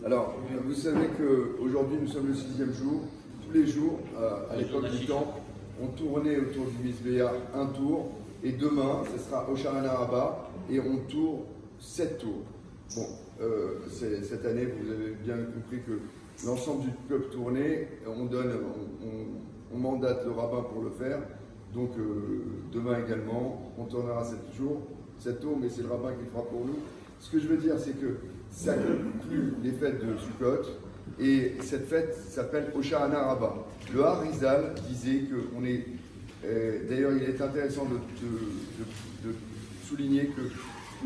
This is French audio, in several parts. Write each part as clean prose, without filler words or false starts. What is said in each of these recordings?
Alors, vous savez qu'aujourd'hui nous sommes le 6e jour. Tous les jours, à l'époque du temps, on tournait autour du Mizbeach un tour. Et demain, ce sera Hoshana Rabbah et on tourne 7 tours. Bon, cette année, vous avez bien compris que l'ensemble du peuple tournait, on mandate le rabbin pour le faire. Donc demain également, on tournera 7 tours, mais c'est le rabbin qui le fera pour nous. Ce que je veux dire, c'est que ça conclut les fêtes de Sukkot, et cette fête s'appelle Hoshana Rabbah. Le Harizal disait qu'on est... D'ailleurs, il est intéressant de souligner que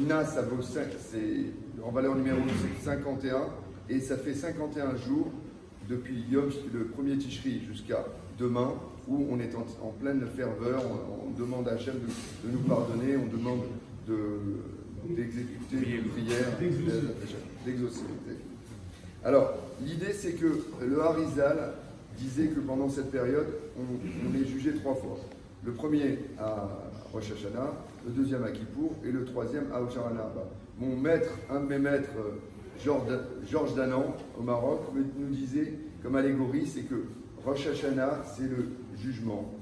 Na, ça vaut 5, c'est en valeur numéro 51, et ça fait 51 jours depuis Yom, le premier Tishri jusqu'à demain, où on est en pleine ferveur, on demande à Hachem de nous pardonner, on demande d'exécuter une prière, d'exaucer. Alors, l'idée c'est que le Harizal disait que pendant cette période, on est jugé 3 fois. Le premier à Rosh Hashanah, le deuxième à Kippour et le troisième à Hoshana Rabbah. Mon maître, un de mes maîtres, Georges Danan, au Maroc, nous disait comme allégorie, c'est que Rosh Hashanah, c'est le jugement,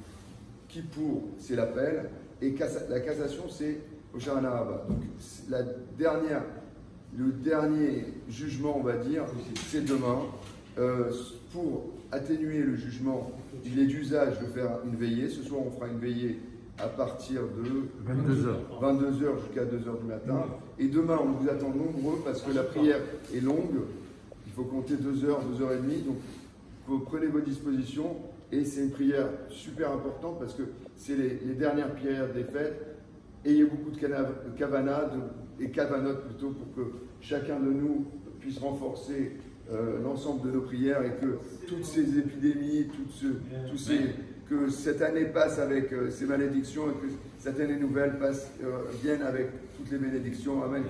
Kippour, c'est l'appel, et la cassation, c'est Hoshana Rabbah. Donc, le dernier jugement, on va dire, c'est demain. Pour atténuer le jugement, il est d'usage de faire une veillée. Ce soir, on fera une veillée à partir de 22h jusqu'à 2h du matin. Et demain, on vous attend nombreux parce que la prière est longue. Il faut compter 2h, 2h30. Donc, vous prenez vos dispositions. Et c'est une prière super importante parce que c'est les dernières prières des fêtes. Ayez beaucoup de kavanah et kavanot plutôt pour que chacun de nous puisse renforcer l'ensemble de nos prières et que toutes ces épidémies, que cette année passe avec ces malédictions et que cette année nouvelle vienne avec toutes les bénédictions. Amen.